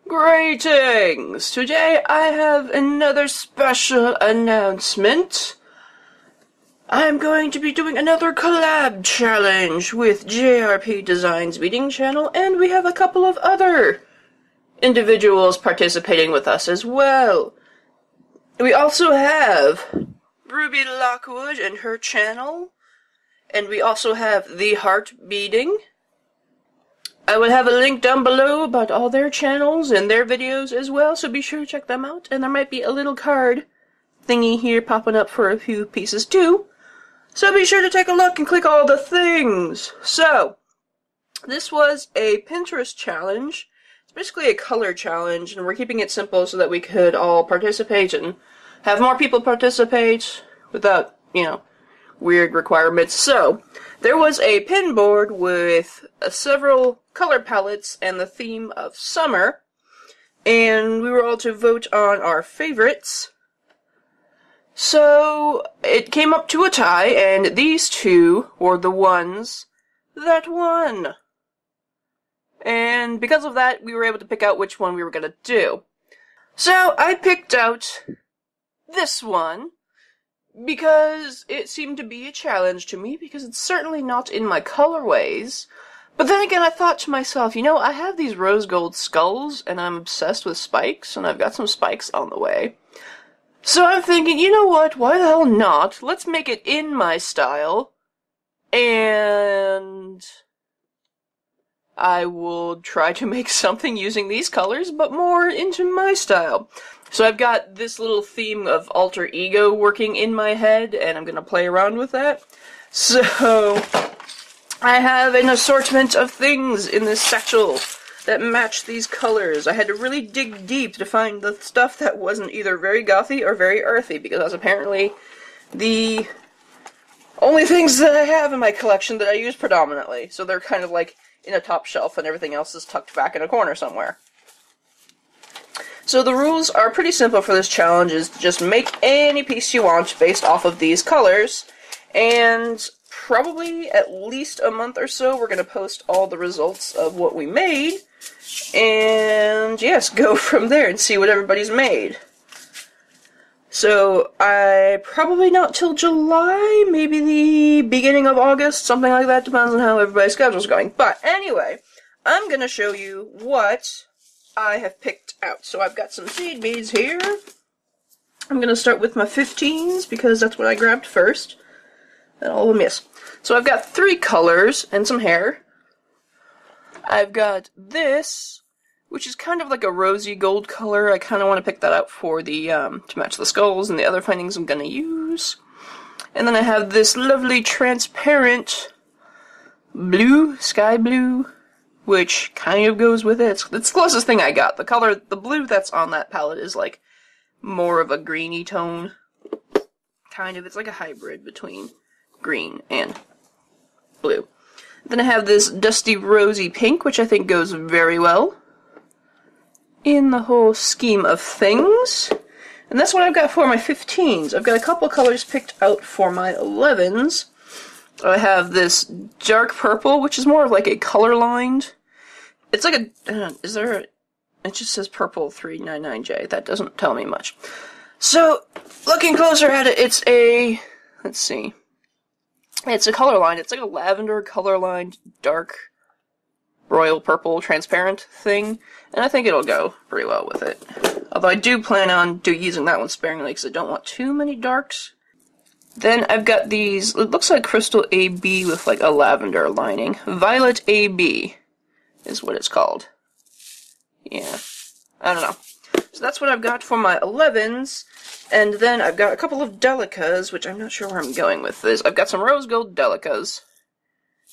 Greetings! Today I have another special announcement. I'm going to be doing another collab challenge with JRPDesigns Beading Channel, and we have a couple of other individuals participating with us as well. We also have Ruby Lockwood and her channel, and we also have the Heart Beading. I will have a link down below about all their channels and their videos as well, so be sure to check them out. And there might be a little card thingy here popping up for a few pieces too. So be sure to take a look and click all the things. So, this was a Pinerest challenge. It's basically a color challenge, and we're keeping it simple so that we could all participate and have more people participate without, weird requirements. So, there was a pin board with several color palettes and the theme of summer, and we were all to vote on our favorites. So, it came up to a tie, and these two were the ones that won. And because of that, we were able to pick out which one we were going to do. So, I picked out this one, because it seemed to be a challenge to me, because it's certainly not in my colorways. But then again, I thought to myself, I have these rose gold skulls, and I'm obsessed with spikes, and I've got some spikes on the way. So I'm thinking, you know what, why the hell not? Let's make it in my style, and I will try to make something using these colors, but more into my style. So I've got this little theme of alter ego working in my head, and I'm going to play around with that. So, I have an assortment of things in this satchel that match these colors. I had to really dig deep to find the stuff that wasn't either very gothy or very earthy, because that's apparently the only things that I have in my collection that I use predominantly. So they're kind of like in a top shelf, and everything else is tucked back in a corner somewhere. So the rules are pretty simple for this challenge, is to just make any piece you want based off of these colors, and probably at least a month or so we're going to post all the results of what we made, and yes, go from there and see what everybody's made. So probably not till July, maybe the beginning of August, something like that, depends on how everybody's schedule's going. But anyway, I'm going to show you what I have picked out. So I've got some seed beads here. I'm going to start with my 15s because that's what I grabbed first. And all of them, yes. So I've got 3 colors and some hair. I've got this, which is kind of like a rosy gold color. I kind of want to pick that out for the, to match the skulls and the other findings I'm going to use. And then I have this lovely transparent blue, sky blue, which kind of goes with it. It's the closest thing I got. The blue that's on that palette is like more of a greeny tone. Kind of. It's like a hybrid between green and blue. Then I have this dusty rosy pink, which I think goes very well in the whole scheme of things. And that's what I've got for my 15s. I've got a couple colors picked out for my 11s. I have this dark purple, which is more of like a color-lined. It's like it just says purple 399J. That doesn't tell me much. So, looking closer at it, it's a, let's see. It's a color-lined. It's like a lavender color-lined, dark, royal purple, transparent thing. And I think it'll go pretty well with it. Although I do plan on using that one sparingly, because I don't want too many darks. Then I've got these, it looks like Crystal AB with like a lavender lining. Violet AB is what it's called. Yeah, I don't know. So that's what I've got for my 11s. And then I've got a couple of delicas, which I'm not sure where I'm going with this. I've got some rose gold delicas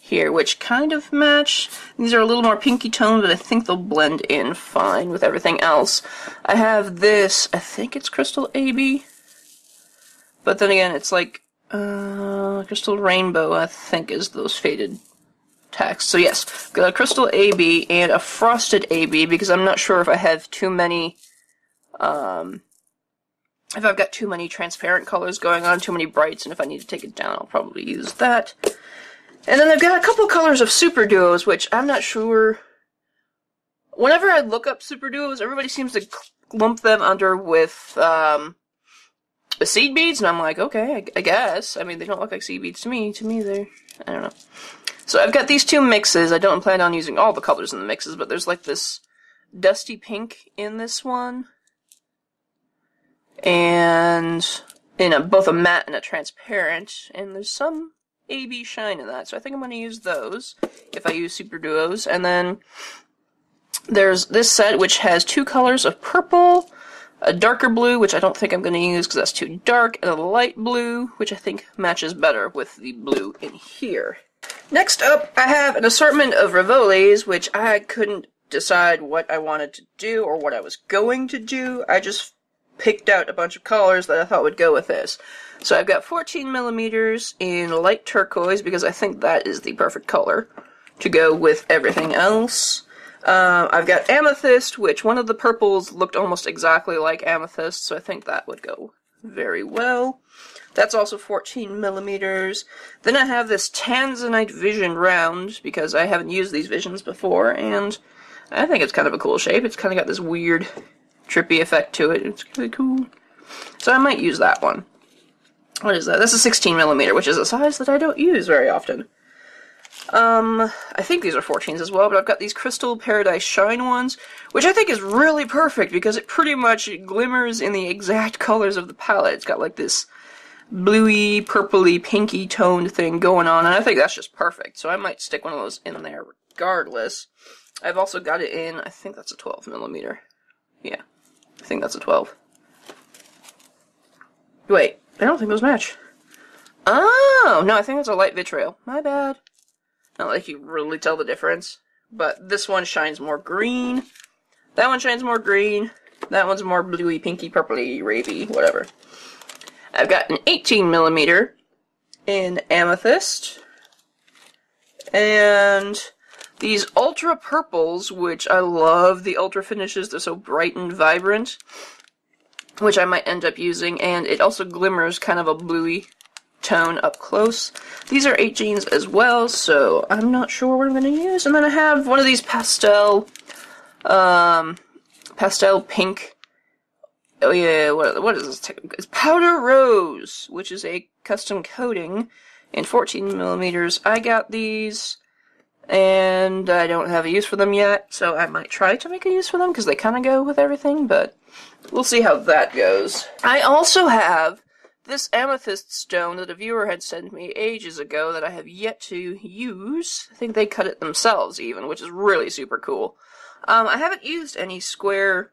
here, which kind of match. These are a little more pinky toned, but I think they'll blend in fine with everything else. I have this, I think it's Crystal AB. But then again, it's like, Crystal Rainbow, I think, is those faded text. So yes, got a Crystal AB and a Frosted AB, because I'm not sure if I have too many, if I've got too many transparent colors going on, too many brights, and if I need to take it down, I'll probably use that. And then I've got a couple colors of Super Duos, which I'm not sure whenever I look up super duos, everybody seems to lump them under with the seed beads, and I'm like, okay, I guess. I mean, they don't look like seed beads to me. To me, they're, I don't know. So I've got these two mixes. I don't plan on using all the colors in the mixes, but there's like this dusty pink in this one, and in both a matte and a transparent, and there's some AB shine in that, so I think I'm going to use those if I use super duos. And then there's this set which has two colors of purple, a darker blue, which I don't think I'm going to use because that's too dark, and a light blue, which I think matches better with the blue in here. Next up, I have an assortment of Rivolis, which I couldn't decide what I wanted to do or what I was going to do. I just picked out a bunch of colors that I thought would go with this. So I've got 14 millimeters in light turquoise because I think that is the perfect color to go with everything else. I've got amethyst, which one of the purples looked almost exactly like amethyst, so I think that would go very well. That's also 14 millimeters. Then I have this tanzanite vision round because I haven't used these visions before, and I think it's kind of a cool shape. It's kind of got this weird trippy effect to it. It's really cool. So I might use that one. What is that? That's a 16 millimeter, which is a size that I don't use very often. I think these are 14s as well, but I've got these Crystal Paradise Shine ones, which I think is really perfect because it pretty much glimmers in the exact colors of the palette. It's got like this bluey, purpley, pinky toned thing going on, and I think that's just perfect. So I might stick one of those in there regardless. I've also got it in, I think that's a 12 millimeter. Yeah, I think that's a 12. Wait, I don't think those match. Oh, no, I think it's a light vitriol. My bad. Not like you really tell the difference. But this one shines more green. That one shines more green. That one's more bluey, pinky, purpley, ravey, whatever. I've got an 18 millimeter in amethyst. And these ultra purples, which I love the ultra finishes. They're so bright and vibrant, which I might end up using. And it also glimmers kind of a bluey tone up close. These are 18s as well, so I'm not sure what I'm going to use. And then I have one of these pastel pink. Oh yeah, what is this? It's Powder Rose, which is a custom coating in 14 millimeters. I got these, and I don't have a use for them yet, so I might try to make a use for them because they kind of go with everything, but we'll see how that goes. I also have this amethyst stone that a viewer had sent me ages ago that I have yet to use. I think they cut it themselves even, which is really super cool. I haven't used any square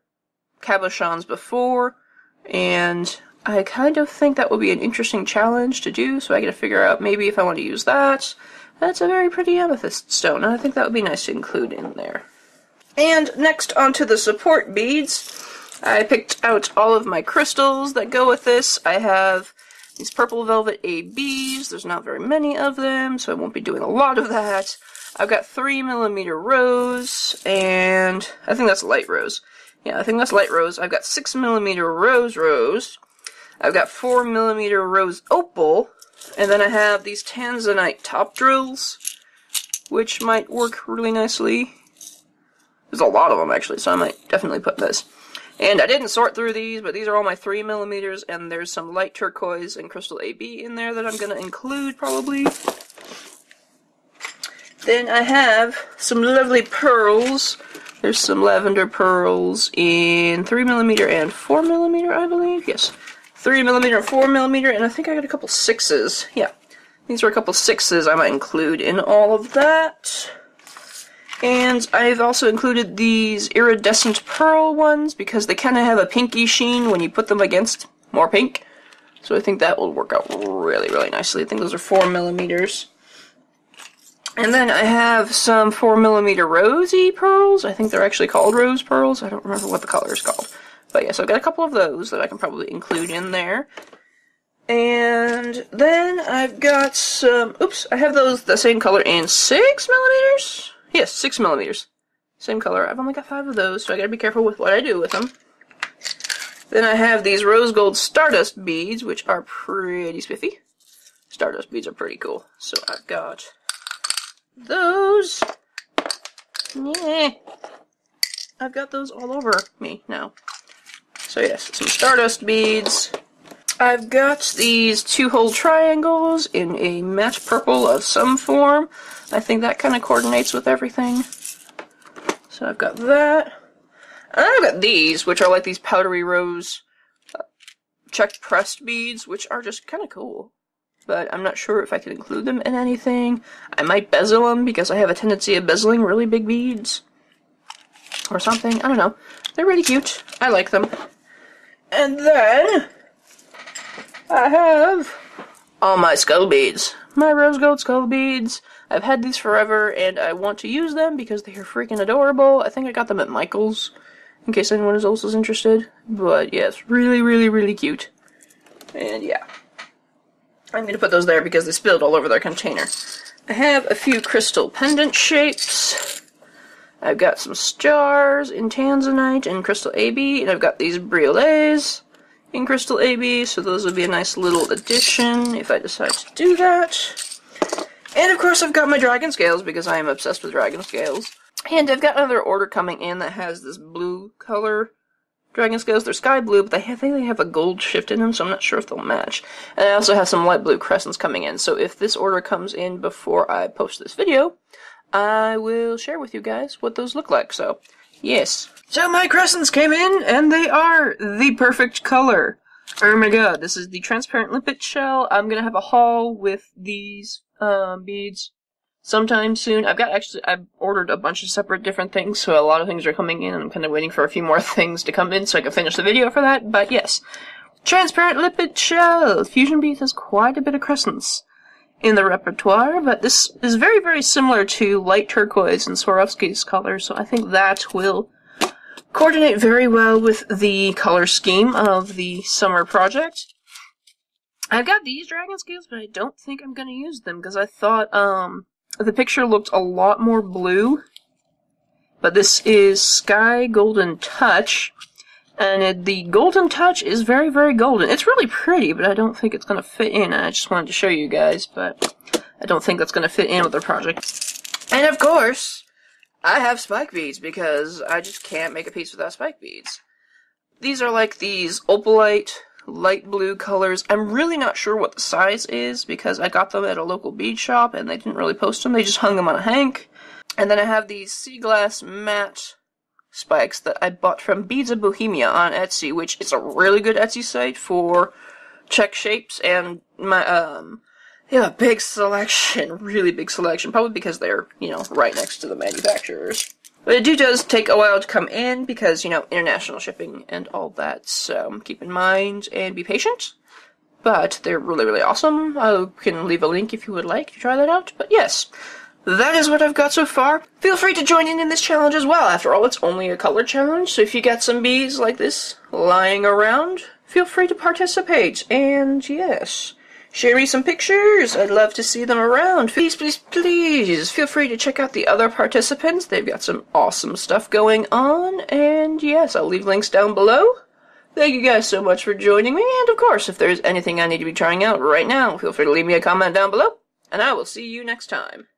cabochons before, and I kind of think that will be an interesting challenge to do, so I gotta figure out maybe if I want to use that. That's a very pretty amethyst stone, and I think that would be nice to include in there. And next onto the support beads. I picked out all of my crystals that go with this. I have these purple velvet ABs. There's not very many of them, so I won't be doing a lot of that. I've got 3 millimeter rose, and I think that's light rose. Yeah, I think that's light rose. I've got 6 millimeter rose. I've got 4 millimeter rose opal, and then I have these tanzanite top drills, which might work really nicely. There's a lot of them actually, so I might definitely put this. And I didn't sort through these, but these are all my 3 millimeters, and there's some light turquoise and crystal AB in there that I'm going to include, probably. Then I have some lovely pearls. There's some lavender pearls in 3 millimeter and 4 millimeter, I believe. Yes, 3 millimeter and 4 millimeter, and I think I got a couple 6s. Yeah, these are a couple 6s I might include in all of that. And I've also included these iridescent pearl ones because they kind of have a pinky sheen when you put them against more pink. So I think that will work out really, really nicely. I think those are 4 millimeters. And then I have some 4 millimeter rosy pearls. I think they're actually called rose pearls. I don't remember what the color is called. But yes, I've got a couple of those that I can probably include in there. And then I've got some, oops, I have those the same color in 6 millimeters? Yes, 6 millimeters. Same color. I've only got 5 of those, so I gotta be careful with what I do with them. Then I have these rose gold stardust beads, which are pretty spiffy. Stardust beads are pretty cool. So I've got those. Yeah. I've got those all over me now. So yes, some Stardust beads. I've got these 2-hole triangles in a matte purple of some form. I think that kind of coordinates with everything. So I've got that. And I've got these, which are like these powdery rose check pressed beads, which are just kind of cool. But I'm not sure if I can include them in anything. I might bezel them because I have a tendency of bezeling really big beads. Or something. I don't know. They're really cute. I like them. And then I have all my skull beads. My rose gold skull beads. I've had these forever and I want to use them because they are freaking adorable. I think I got them at Michael's, in case anyone is also interested. But yes, really, really, really cute. And yeah. I'm going to put those there because they spilled all over their container. I have a few crystal pendant shapes. I've got some stars in tanzanite and crystal AB, and I've got these briolets in crystal AB, so those would be a nice little addition if I decide to do that. And of course I've got my dragon scales because I am obsessed with dragon scales. And I've got another order coming in that has this blue color dragon scales. They're sky blue, but they have a gold shift in them, so I'm not sure if they'll match. And I also have some light blue crescents coming in, so if this order comes in before I post this video, I will share with you guys what those look like, so yes. So my crescents came in, and they are the perfect color. Oh my god, this is the transparent limpet shell. I'm gonna have a haul with these beads sometime soon. I've ordered a bunch of separate different things, so a lot of things are coming in, and I'm kind of waiting for a few more things to come in so I can finish the video for that, but yes. Transparent limpet shell! Fusion Beads has quite a bit of crescents in the repertoire, but this is very, very similar to light turquoise and Swarovski's color, so I think that will coordinate very well with the color scheme of the summer project. I've got these dragon scales, but I don't think I'm going to use them, because I thought, the picture looked a lot more blue, but this is Sky Golden Touch, and the Golden Touch is very, very golden. It's really pretty, but I don't think it's going to fit in. I just wanted to show you guys, but I don't think that's going to fit in with the project. And of course, I have spike beads, because I just can't make a piece without spike beads. These are like these opalite, light blue colors. I'm really not sure what the size is, because I got them at a local bead shop, and they didn't really post them. They just hung them on a hank. And then I have these sea glass matte spikes that I bought from Beads of Bohemia on Etsy, which is a really good Etsy site for check shapes, and they have a big selection, really big selection, probably because they're, right next to the manufacturers. But it does take a while to come in because, international shipping and all that, so keep in mind and be patient. But they're really, really awesome. I can leave a link if you would like to try that out, but yes. That is what I've got so far. Feel free to join in this challenge as well. After all, it's only a color challenge, so if you got some beads like this lying around, feel free to participate. And yes, share me some pictures. I'd love to see them around. Please, please, please feel free to check out the other participants. They've got some awesome stuff going on. And yes, I'll leave links down below. Thank you guys so much for joining me. And of course, if there's anything I need to be trying out right now, feel free to leave me a comment down below. And I will see you next time.